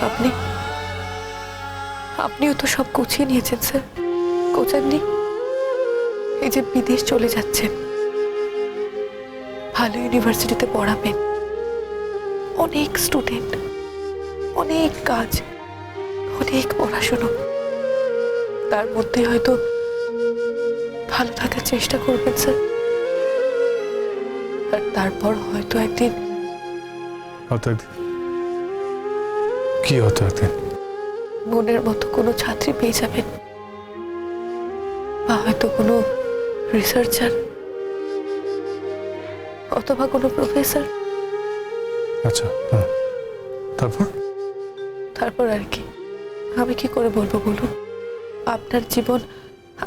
আপনি আপনিও তো সব গুছিয়ে নিয়েছেন স্যার, গোছাননি? এই যে বিদেশ চলে যাচ্ছেন, ভালো ইউনিভার্সিটিতে পড়াবেন, অনেক স্টুডেন্ট, অনেক কাজ, অনেক পড়াশোনা, তার মধ্যে হয়তো ভালো থাকার চেষ্টা করবেন স্যার। আর তারপর হয়তো একদিন কি হতো একদিন মনের মতো কোনো ছাত্রী পেয়ে যাবেন, বা হয়তো কোনো রিসার্চার অথবা কোনো প্রফেসর। আচ্ছা, হ্যাঁ, তারপর তারপর আর কি, আমি কি করে বলবো বলুন? আপনার জীবন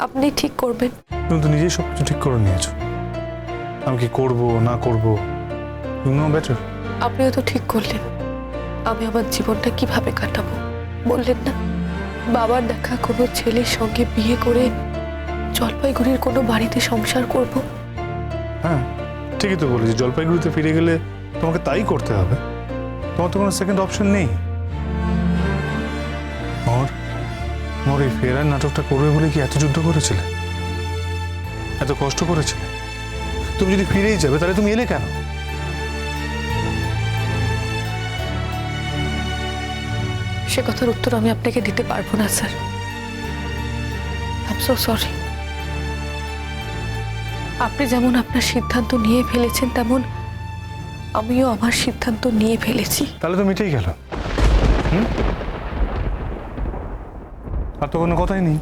আপনি ঠিক করবেন। তুমি তো নিজেই সবকিছু ঠিক করে নিয়েছো। আমি কি করব না করব, ইউ নো বেটার। আপনিও তো ঠিক করলেন আমি আমার জীবনটা কিভাবে কাটাবো। বললেন না, বাবার দেখা কোনো ছেলের সঙ্গে বিয়ে করে জলপাইগুড়ির কোনো বাড়িতে সংসার করব। হ্যাঁ, ঠিকই তো বলেছি, জলপাইগুড়িতে ফিরে গেলে তোমাকে তাই করতে হবে, তোমার তো কোনো সেকেন্ড অপশন নেই। মোর এই ফেরার নাটকটা করবে বলে কি এত যুদ্ধ করেছিলে, এত কষ্ট করেছিলে? তুমি যদি ফিরেই যাবে তাহলে তুমি এলে কেন? সে কথার উত্তর আমি আপনাকে দিতে পারবো না sir, I am so sorry. আপনি যেমন আপনার সিদ্ধান্ত নিয়ে ফেলেছেন, তেমন আমিও আমার সিদ্ধান্ত নিয়ে ফেলেছি। তাহলে তো মিটেই গেল। আর তো কোনো কথাই নেই,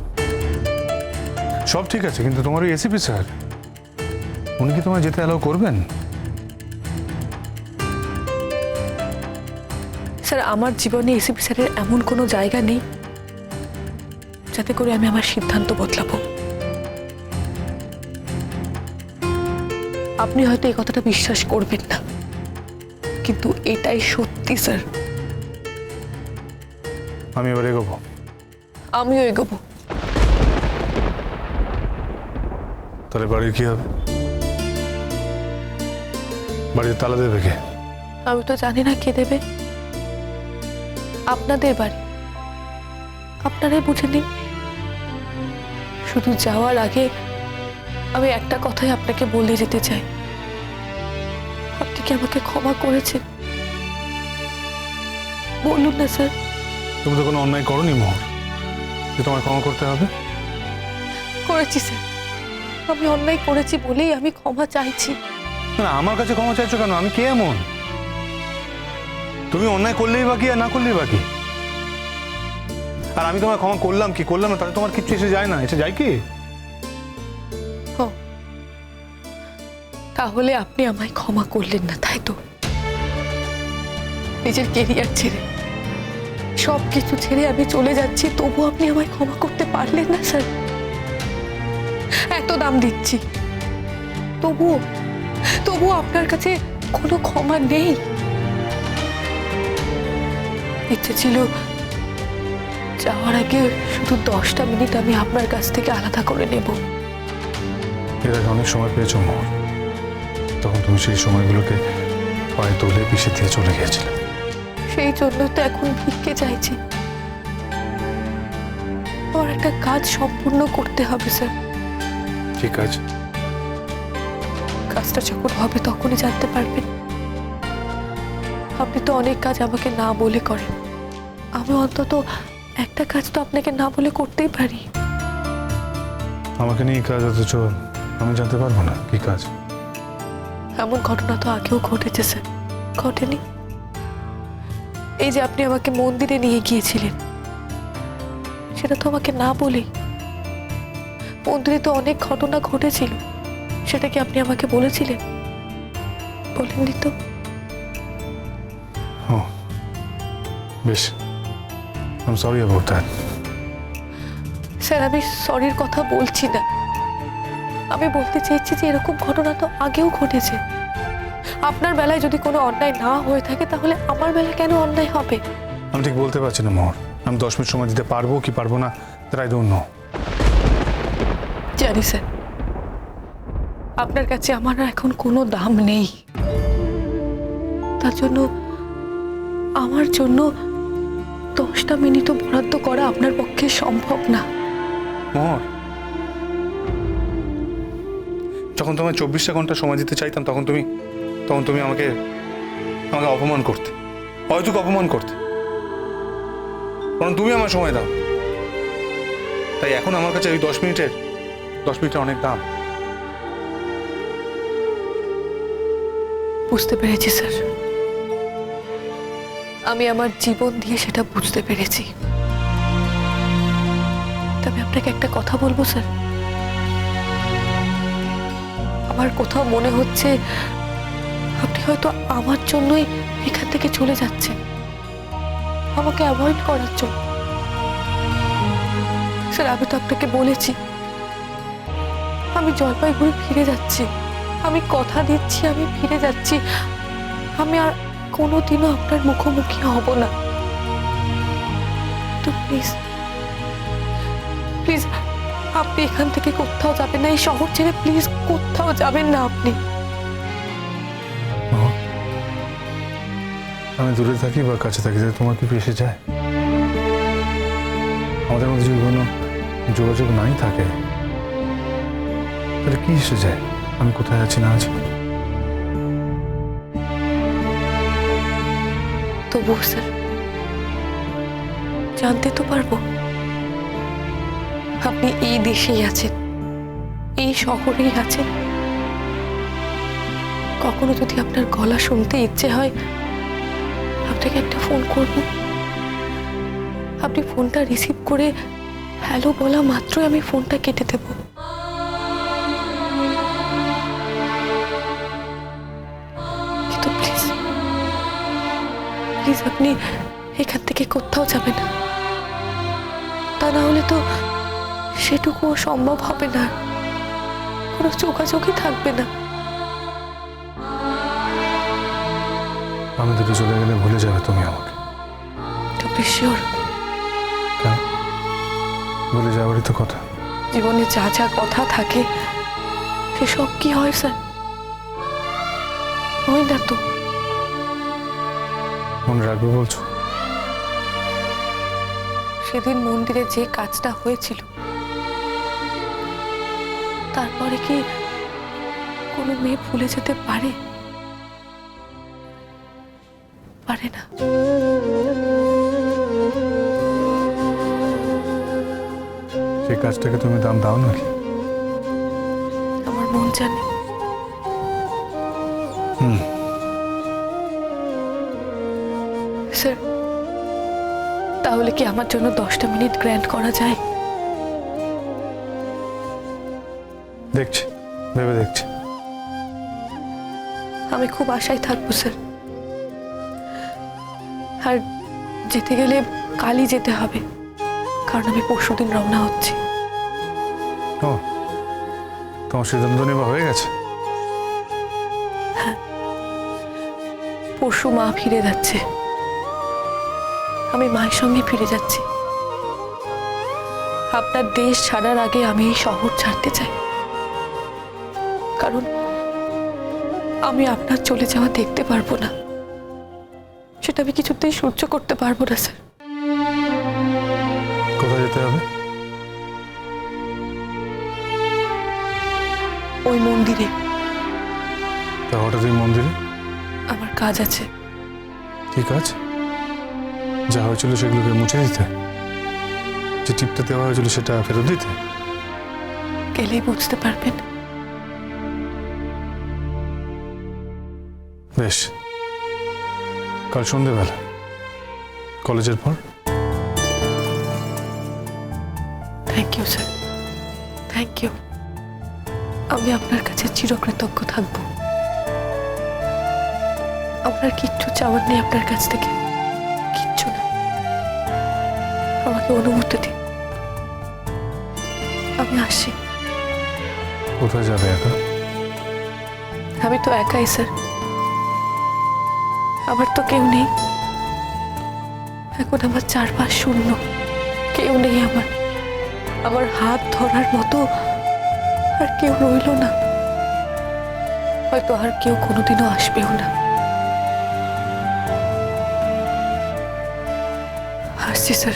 সব ঠিক আছে। কিন্তু তোমার ওই এসিপি স্যার, উনি কি তোমায় যেতে অ্যালাউ করবেন? স্যার, আমার জীবনে এসিপি স্যারের এমন কোনো জায়গা নেই যাতে করে আমি আমার সিদ্ধান্ত বদলাবো। আপনি হয়তো এই কথাটা বিশ্বাস করবেন না, কিন্তু এটাই সত্যি স্যার। আমি এবার এগোবো। আমিও এগোবো। তাহলে বাড়ির কি হবে? বাড়িতে তালা দেবে কে? আমি তো জানি না কে দেবে। আপনাদের বাড়ি, আপনারাই বুঝে নিন। শুধু যাওয়ার আগে আমি একটা কথাই আপনাকে বলে যেতে চাই, আপনি কি আমাকে ক্ষমা করেছেন? বলুন না স্যার। তুমি তো কোনো অন্যায় করনি মোহর, যে তোমায় ক্ষমা করতে হবে। করেছি স্যার, আমি অন্যায় করেছি বলেই আমি ক্ষমা চাইছি। না, আমার কাছে ক্ষমা চাইছো কেন? আমি কে এমন? তুমি অন্যায় করলেই বাকি আর না করলেই বাকি। আর আমি তোমায় ক্ষমা করলাম কি করলাম না, তাহলে তোমার কিচ্ছু এসে যায় না। এসে যায় কি? তাহলে আপনি আমায় ক্ষমা করলেন না, তাই তো? নিজের কেরিয়ার ছেড়ে, সবকিছু ছেড়ে আমি চলে যাচ্ছি, তবু আপনি আমায় ক্ষমা করতে পারলেন না স্যার? এত দাম দিচ্ছি, তবুও আপনার কাছে কোনো ক্ষমা নেই? ইচ্ছে ছিল যাওয়ার আগে শুধু 10টা মিনিট আমি আপনার কাছ থেকে আলাদা করে নেব। এর আগে অনেক সময় পেয়েছো মোহর, তখন তুমি সেই সময়গুলোকে পায়ে তোলে পিষে দিয়ে চলে গিয়েছিলে। সেই জন্য তো এখন ভিক্ষে চাইছি। আমার একটা কাজ সম্পূর্ণ করতে হবে স্যার। ঠিক আছে, কাজটা যখন হবে তখনই জানতে পারবেন। আপনি তো অনেক কাজ আমাকে না বলে করেন, আমি অন্তত একটা কাজ তো আপনাকে না বলে করতেই পারি। আমাকে নিয়ে কাজ অথচ আমি জানতে পারবো না কি কাজ? এমন ঘটনা তো আগেও ঘটেছে স্যার, ঘটেনি? এই যে আপনি আমাকে মন্দিরে নিয়ে গিয়েছিলেন, সেটা তো আমাকে না বলেই। মন্দিরে তো অনেক ঘটনা ঘটেছিল, সেটা কি আপনি আমাকে বলেছিলেন? বলেননি তো। ও বেশ, I am sorry about that. Sir, আমি সরির কথা বলছি না, আমি বলতে চাইছি যে এরকম ঘটনা তো আগেও ঘটেছে। আপনার বেলায় যদি কোনো অন্যায় না হয়ে থাকে, তাহলে আমার বেলায় কেন অন্যায় হবে? আমি ঠিক বলতে পারছি না মোহর, আমি 10 মিনিট সময় দিতে পারবো কি পারবো না, দ্যাট আই ডোন্ট নো। জানি স্যার, আপনার কাছে আমার এখন কোনো দাম নেই, তার জন্য আমার জন্য 10টা মিনিটও বরাদ্দ করা আপনার পক্ষে সম্ভব না। মোহর, যখন তোমায় 24টা ঘন্টা সময় দিতে চাইতাম তখন তুমি আমাকে অপমান করতে, অযৌক্তিক অপমান করতে। কারণ তুমি আমার সময় দাও, তাই এখন আমার কাছে ওই 10 মিনিটের অনেক দাম। বুঝতে পেরেছি স্যার, আমি আমার জীবন দিয়ে সেটা বুঝতে পেরেছি। তবে আপনাকে একটা কথা বলবো স্যার, আমার কোথাও মনে হচ্ছে আপনি হয়তো আমার জন্যই এখান থেকে চলে যাচ্ছেন, আমাকে অ্যাভয়েড করার জন্য। স্যার, আমি তো আপনাকে বলেছি আমি জলপাইগুড়ি ফিরে যাচ্ছি, আমি কথা দিচ্ছি আমি ফিরে যাচ্ছি, আমি আর কোনোদিনও আপনার মুখোমুখি হব না। তো প্লিজ প্লিজ আপনি এখান থেকে কোথাও যাবেন না, এই শহর ছেড়ে প্লিজ কোথাও যাবেন না আপনি। আমি দূরে থাকি বা কাছে থাকি, তোমার কি এসে যায়? আমাদের মধ্যে যদি কোনো যোগাযোগ নাই থাকে তাহলে কি এসে যায় আমি কোথায় আছি না আছি? তবু স্যার জানতে তো পারবো আপনি এই দেশেই আছেন, এই শহরেই আছেন। কখনো যদি আপনার গলা শুনতে ইচ্ছে হয় আপনাকে একটা ফোন করব, আপনি ফোনটা রিসিভ করে হ্যালো বলা মাত্রই আমি ফোনটা কেটে দেব। কিন্তু প্লিজ প্লিজ আপনি এখান থেকে কোথাও যাবেন না, তা না হলে তো সেটুকুও সম্ভব হবে না, কোনো যোগাযোগই থাকবে না। আমি দূরে চলে গেলে ভুলে যাবে তুমি আমাকে? তো শিওর? কেন ভুলে যাওয়ারই তো কথা। জীবনে যা যা কথা থাকে সেসব কি হয় স্যার? হয় না তো। মনে রাখবে বলছো? সেদিন মন্দিরে যে কাজটা হয়েছিল তারপরে কি কোনো মেয়ে ভুলে যেতে পারে? পারে না। সেই কাজটাকে তুমি দাম দাও নাকি? আমার মন জানে। স্যার, তাহলে কি আমার জন্য 10টা মিনিট গ্র্যান্ট করা যায়? দেখছি, ভেবে দেখছি। আমি খুব আশায় থাকবো স্যার। আর যেতে গেলে কালই যেতে হবে, কারণ আমি পরশুদিন রওনা হচ্ছি। ও, তোমার সিদ্ধান্ত নেওয়া হয়ে গেছে? হ্যাঁ, পরশু মা ফিরে যাচ্ছে, আমি মায়ের সঙ্গে ফিরে যাচ্ছি। আপনার দেশ ছাড়ার আগে আমি এই শহর ছাড়তে চাই, কারণ আমি আপনার চলে যাওয়া দেখতে পারবো না, সেটা আমি কিছুতেই সহ্য করতে পারবো না স্যার। কোথায় যেতে হবে? ওই মন্দিরে। তা হঠাৎ ওই মন্দিরে? আমার কাজ আছে। কি কাজ? যা হয়েছিল সেগুলোকে মুছে দিতে? যে টিপটা দেওয়া হয়েছিল সেটা ফেরত দিতে? গেলেই বুঝতে পারবেন। বেশ, কাল সন্ধ্যেবেলা কলেজের পর। Thank you sir, thank you. আমি আপনার কাছে চিরকৃতজ্ঞ থাকব। আপনার কিচ্ছু চাওয়ার নেই আপনার কাছ থেকে, কিচ্ছু না। আমাকে অনুমতি দিন, আমি আসি। কোথায় যাবে একা? আমি তো একাই স্যার, আমার তো কেউ নেই। এখন আমার চারপাশ শূন্য, কেউ নেই আমার। আমার হাত ধরার মতো আর কেউ রইল না, হয়তো আর কেউ কোনোদিনও আসবেও না। আসছি স্যার।